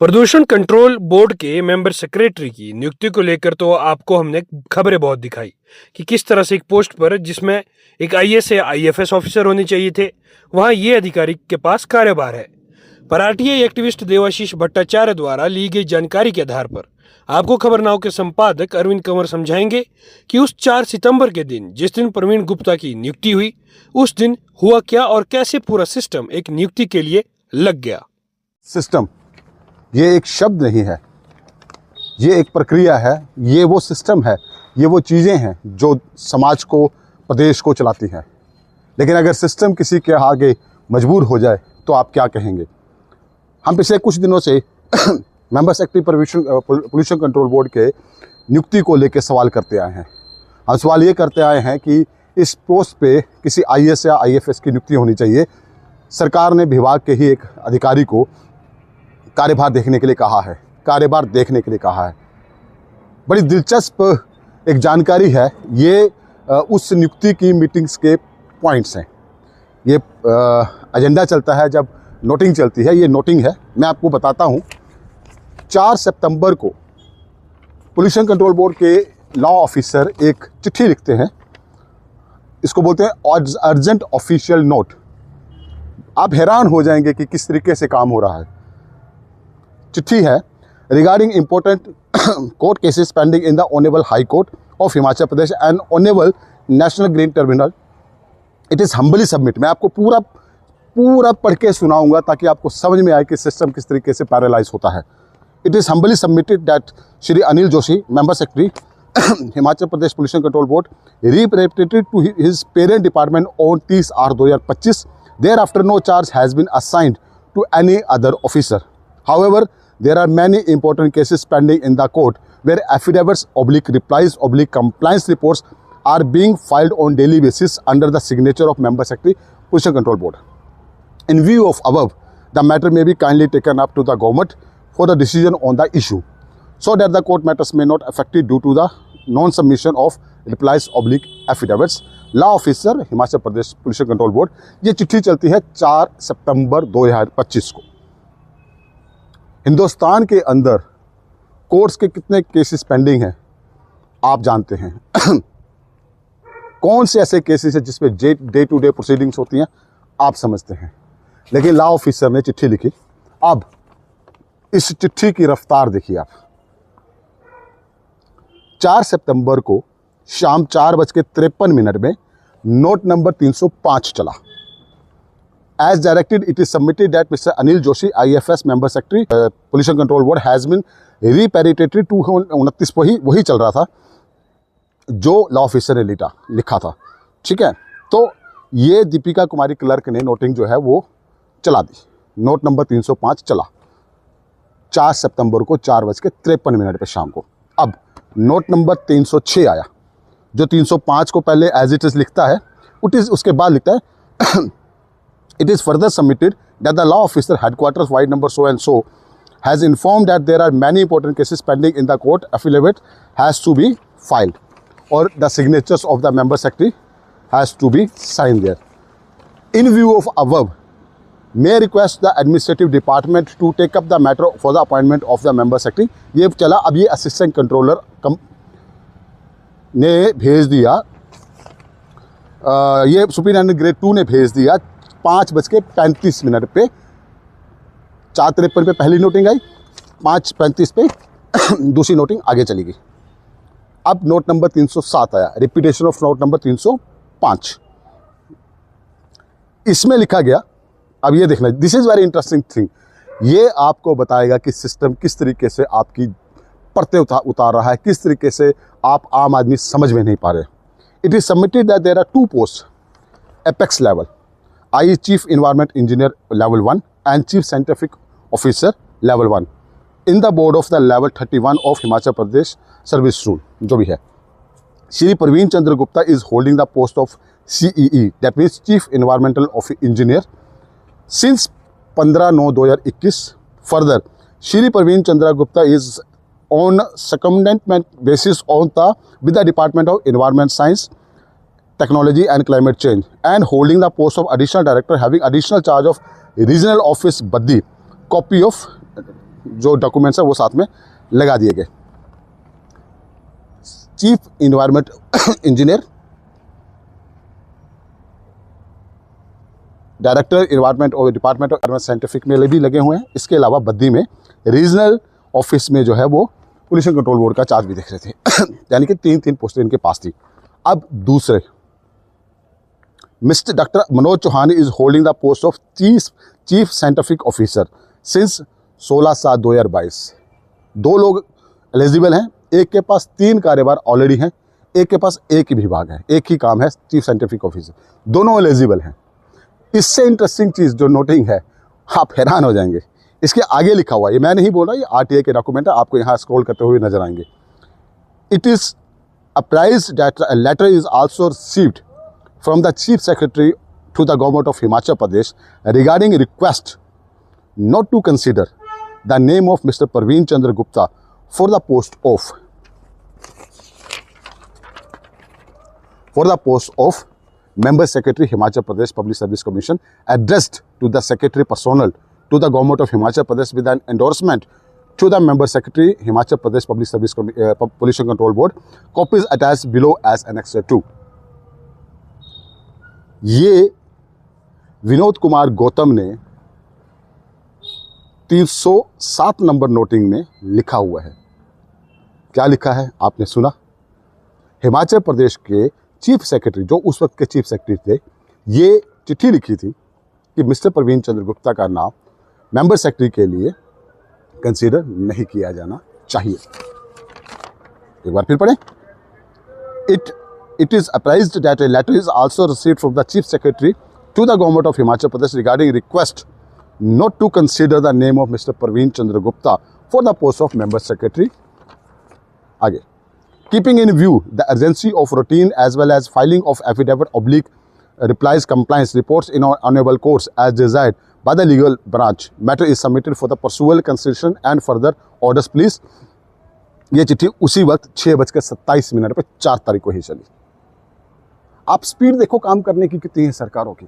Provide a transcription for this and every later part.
प्रदूषण control board के member secretary की नियुक्ति को लेकर तो आपको हमने खबरें बहुत दिखाई कि किस तरह से एक पोस्ट पर जिसमें एक आईएएस या आईएफएस ऑफिसर होने चाहिए थे, वहां ये अधिकारी के पास कार्यभार है। पर आरटीआई एक्टिविस्ट देवाशीष भट्टाचार्य द्वारा ली गई जानकारी के आधार पर आपको खबरनाव के संपादक अरविंद कंवर समझाएंगे कि उस 4 सितंबर के दिन जिस दिन प्रवीण गुप्ता की नियुक्ति हुई, उस दिन हुआ क्या और कैसे पूरा सिस्टम एक नियुक्ति के लिए लग गया। सिस्टम ये एक शब्द नहीं है, ये एक प्रक्रिया है, ये वो सिस्टम है, ये वो चीज़ें हैं जो समाज को, प्रदेश को चलाती हैं। लेकिन अगर सिस्टम किसी के आगे मजबूर हो जाए तो आप क्या कहेंगे। हम पिछले कुछ दिनों से member secretary pollution control board के नियुक्ति को लेकर सवाल करते आए हैं। हम सवाल ये करते आए हैं कि इस पोस्ट पे किसी आईएएस या आईएफएस की नियुक्ति होनी चाहिए। सरकार ने विभाग के ही एक अधिकारी को कार्यभार देखने के लिए कहा है, कार्यभार देखने के लिए कहा है। बड़ी दिलचस्प एक जानकारी है ये। उस नियुक्ति की मीटिंग्स के पॉइंट्स हैं। ये एजेंडा चलता है, जब नोटिंग चलती है, ये नोटिंग है। मैं आपको बताता हूँ। 4 सितंबर को पोल्यूशन कंट्रोल बोर्ड के लॉ ऑफिसर एक चिट्ठी लिखते हैं। इसको बोलते हैं अर्जेंट ऑफिशियल नोट। आप हैरान हो जाएंगे कि किस तरीके से काम हो रहा है। चिट्ठी है, regarding important court cases pending in the honourable high court of Himachal Pradesh and honourable national green tribunal, it is humbly submit. मैं आपको पूरा पढ़ के सुनाऊंगा ताकि आपको समझ में आए कि सिस्टम किस तरीके से पैरालाइज होता है। It is humbly submitted that Shri Anil Joshi, member secretary Himachal Pradesh pollution control board, represented to his parent department on 30/8/2025। Thereafter no charge has been assigned to any other officer. However, there are many important cases pending in the court where affidavits, replies, compliance reports are being filed on daily basis under the signature of Member Secretary, Pollution Control Board. In view of above, the matter may be kindly taken up to the government for the decision on the issue, so that the court matters may not affected due to the non-submission of replies, affidavits. Law Officer, Himachal Pradesh Pollution Control Board। ये चिट्ठी चलती है 4 सितंबर 2025 को। हिंदुस्तान के अंदर courts के कितने cases pending हैं आप जानते हैं। कौन से ऐसे केसेस हैं जिसमें डे टू डे प्रोसीडिंग्स होती हैं आप समझते हैं। लेकिन लॉ ऑफिसर ने चिट्ठी लिखी। अब इस चिट्ठी की रफ्तार देखिए आप। 4 सितंबर को शाम 4:53 में नोट नंबर 305 चला। As directed, it is submitted that Mr. Anil Joshi, IFS Member Secretary, Pollution Control Board, has been repatriated to 29 वही चल रहा था जो लॉ ऑफिसर ने लिखा था। ठीक है, तो ये दीपिका कुमारी क्लर्क ने नोटिंग जो है वो चला दी। नोट नंबर 305 चला 4 सितंबर को 4:53 पे शाम को। अब नोट नंबर 306 आया, जो 305 को पहले एज इट इज़ लिखता है, उसके बाद लिखता है It is further submitted that the law officer headquarters wide number so and so has informed that there are many important cases pending in the court. Affidavit has to be filed or the signatures of the member secretary has to be signed there. In view of above, may request the administrative department to take up the matter for the appointment of the member secretary. ये चला। अब ये assistant controller ने भेज दिया, ये superintendent grade 2 ने भेज दिया 5:35 पे। 4:53 पे पहली नोटिंग आई, 5:35 पे दूसरी नोटिंग आगे चली गई। अब नोट नंबर 307 आया, रिपीटेशन ऑफ नोट नंबर 305। इसमें लिखा गया, अब ये देखना, this is very interesting thing. ये आपको बताएगा कि सिस्टम किस तरीके से आपकी परतें उतार रहा है, किस तरीके से आप आम आदमी समझ में नहीं पा रहे। It is submitted that there are 2 post apex level, I chief environment engineer level 1 and chief scientific officer level 1 in the board of the level 31 of Himachal Pradesh service rule, जो भी है। Shri Praveen Chandra Gupta is holding the post of CEE, that means chief environmental engineer, since 15/9/2021। Further, Shri Praveen Chandra Gupta is on secondment basis on the with the Department of Environment Science, Technology and Climate Change, and holding the post of Additional Director, having additional charge of Regional Office Baddi. Copy of जो documents है वो साथ में लगा दिए गए। Chief environment engineer, director environment और department of environment scientific में भी लगे हुए हैं। इसके अलावा बद्दी में रीजनल ऑफिस में जो है वो पोल्यूशन कंट्रोल बोर्ड का चार्ज भी देख रहे थे। यानी कि 3 पोस्टें इनके पास थी। अब दूसरे mister doctor Manoj Chauhan is holding the post of chief scientific officer since 16/7/2022। 2 लोग एलिजिबल हैं। एक के पास 3 कार्यभार ऑलरेडी हैं, एक के पास एक ही विभाग है, एक ही काम है, चीफ साइंटिफिक ऑफिसर। दोनों एलिजिबल हैं। इससे इंटरेस्टिंग चीज़ जो नोटिंग है, आप हैरान हो जाएंगे। इसके आगे लिखा हुआ, ये मैं नहीं बोल रहा, ये आरटीआई के डॉक्यूमेंट है, आपको यहाँ स्क्रॉल करते हुए नजर आएंगे। It is apprised that a letter is also received from the Chief Secretary to the Government of Himachal Pradesh regarding a request not to consider the name of Mr. Parveen Chandra Gupta for the post of Member Secretary Himachal Pradesh Public Service Commission, addressed to the Secretary personnel to the Government of Himachal Pradesh with an endorsement to the Member Secretary Himachal Pradesh Public Service Pollution Control Board. Copies attached below as Annexure 2. ये विनोद कुमार गौतम ने 307 number noting में लिखा हुआ है। क्या लिखा है आपने सुना? हिमाचल प्रदेश के चीफ सेक्रेटरी, जो उस वक्त के चीफ सेक्रेटरी थे, ये चिट्ठी लिखी थी कि मिस्टर प्रवीण चंद्र गुप्ता का नाम मेंबर सेक्रेटरी के लिए कंसीडर नहीं किया जाना चाहिए। एक बार फिर पढ़ें। It is apprised that a letter is also received from the Chief Secretary to the Government of Himachal Pradesh regarding request not to consider the name of Mr. Parveen Chandra Gupta for the post of Member Secretary. आगे, keeping in view the urgency of routine as well as filing of affidavit / replies compliance reports in honorable courts as desired by the legal branch, matter is submitted for the pursuant consideration and further orders please. ये चिट्ठी उसी वक्त 6:27 पे 4 तारीख को ही चली। आप speed देखो काम करने की कितनी है सरकारों की,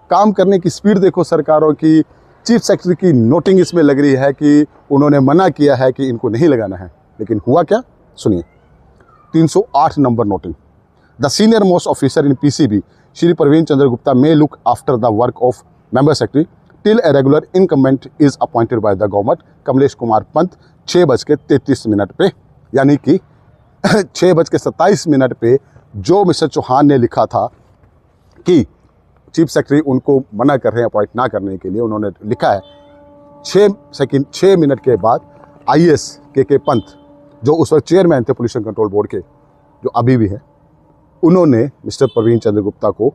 काम करने की स्पीड देखो सरकारों की। चीफ सेक्रेटरी की नोटिंग इसमें लग रही है कि उन्होंने मना किया है कि इनको नहीं लगाना है, लेकिन हुआ क्या सुनिए। 308 number noting. The senior most officer in PCB Shri Praveen Chandra Gupta may look after the work of member secretary till a regular incumbent is appointed by the government. Kamlesh Kumar Pant 6:33 पे, यानी कि 6:27 पे जो मिस्टर चौहान ने लिखा था कि चीफ सेक्रेटरी उनको मना कर रहे हैं अपॉइंट ना करने के लिए, उन्होंने लिखा है 6 मिनट के बाद IAS के पंत, जो उस वक्त चेयरमैन थे पोल्यूशन कंट्रोल बोर्ड के, जो अभी भी है, उन्होंने मिस्टर प्रवीण चंद्र गुप्ता को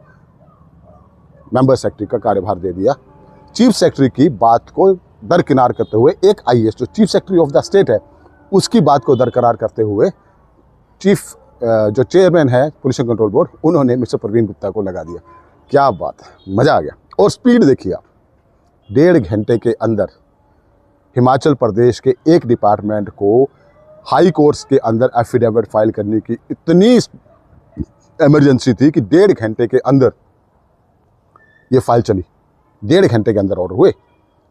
मेंबर सेक्रेटरी का कार्यभार दे दिया। चीफ सेक्रेटरी की बात को दरकिनार करते हुए एक IAS जो chief secretary of the state है, उसकी बात को दरकरार करते हुए चीफ जो चेयरमैन है पोल्यूशन कंट्रोल बोर्ड, उन्होंने मिस्टर प्रवीण गुप्ता को लगा दिया। क्या बात है, मज़ा आ गया। और स्पीड देखिए आप, 1.5 घंटे के अंदर हिमाचल प्रदेश के एक डिपार्टमेंट को हाई कोर्ट्स के अंदर एफिडेविट फाइल करने की इतनी इमरजेंसी थी कि 1.5 घंटे के अंदर ये फाइल चली। 1.5 घंटे के अंदर ऑर्डर हुए।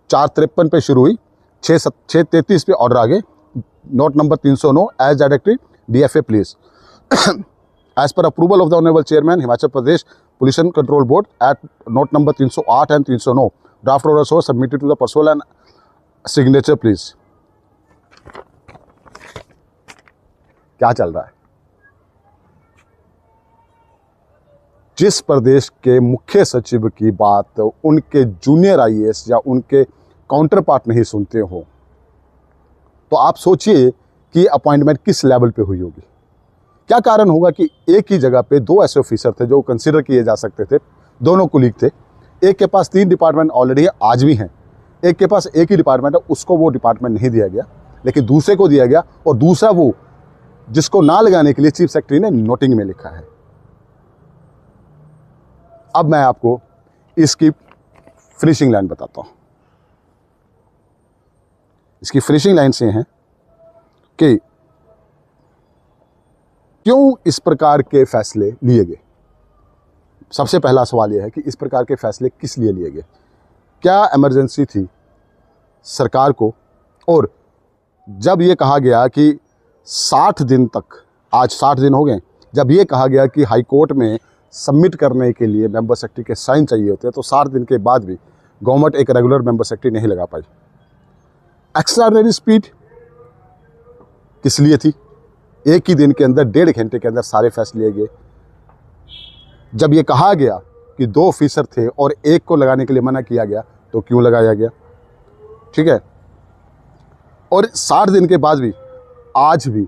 4:53 पे शुरू हुई, 6:33 पे ऑर्डर आ गए। Note number 309 as directory DFA please as per approval of the honourable chairman Himachal Pradesh pollution control board at note number 308 and 309 draft order हो submitted to the personnel and signature please. क्या चल रहा है? जिस प्रदेश के मुख्य सचिव की बात उनके जूनियर IAS या उनके काउंटर पार्ट नहीं सुनते हो, तो आप सोचिए कि अपॉइंटमेंट किस लेवल पे हुई होगी। क्या कारण होगा कि एक ही जगह पे 2 ऐसे ऑफिसर थे जो कंसिडर किए जा सकते थे, दोनों कुलीग थे। एक के पास 3 डिपार्टमेंट ऑलरेडी है, आज भी हैं। एक के पास एक ही डिपार्टमेंट है, उसको वो डिपार्टमेंट नहीं दिया गया, लेकिन दूसरे को दिया गया, और दूसरा वो जिसको ना लगाने के लिए चीफ सेक्रेटरी ने नोटिंग में लिखा है। अब मैं आपको इसकी फिनिशिंग लाइन बताता हूं। इसकी फिनिशिंग लाइन से हैं कि क्यों इस प्रकार के फैसले लिए गए। सबसे पहला सवाल यह है कि इस प्रकार के फैसले किस लिए लिए गए। क्या इमरजेंसी थी सरकार को। और जब ये कहा गया कि 60 दिन तक, आज 60 दिन हो गए, जब ये कहा गया कि हाई कोर्ट में सबमिट करने के लिए मेंबर सेक्रेटरी के साइन चाहिए होते हैं, तो 60 दिन के बाद भी गवर्नमेंट एक रेगुलर मेंबर सेक्रेटरी नहीं लगा पाई। एक्स्ट्राऑर्डिनरी स्पीड किस लिए थी? एक ही दिन के अंदर, 1.5 घंटे के अंदर सारे फैसले लिए गए। जब ये कहा गया कि 2 ऑफिसर थे और एक को लगाने के लिए मना किया गया, तो क्यों लगाया गया? ठीक है। और 60 दिन के बाद भी आज भी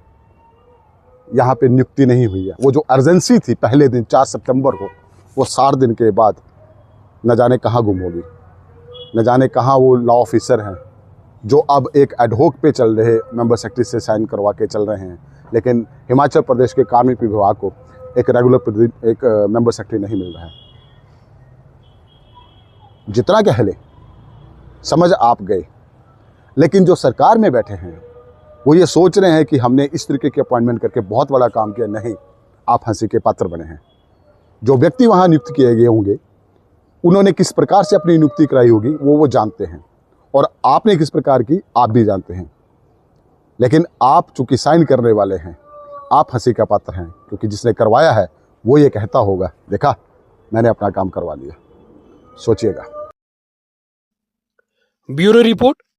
यहाँ पे नियुक्ति नहीं हुई है। वो जो अर्जेंसी थी पहले दिन 4 सितंबर को, वो 60 दिन के बाद न जाने कहाँ गुम होगी, न जाने कहाँ वो लॉ ऑफिसर हैं जो अब एक एडहोक पे चल रहे, मेंबर सेक्रेटरी से साइन करवा के चल रहे हैं। लेकिन हिमाचल प्रदेश के कार्मिक विभाग को एक रेगुलर एक मेंबर सेक्रेटरी नहीं मिल रहा है। जितना कह ले समझ आप गए, लेकिन जो सरकार में बैठे हैं वो ये सोच रहे हैं कि हमने इस तरीके की अपॉइंटमेंट करके बहुत बड़ा काम किया। नहीं, आप हंसी के पात्र बने हैं। जो व्यक्ति वहाँ नियुक्त किए गए होंगे, उन्होंने किस प्रकार से अपनी नियुक्ति कराई होगी वो जानते हैं, और आपने किस प्रकार की आप भी जानते हैं। लेकिन आप चूंकि साइन करने वाले हैं, आप हंसी का पात्र हैं, क्योंकि जिसने करवाया है वो ये कहता होगा, देखा मैंने अपना काम करवा लिया। सोचिएगा। Bureau report,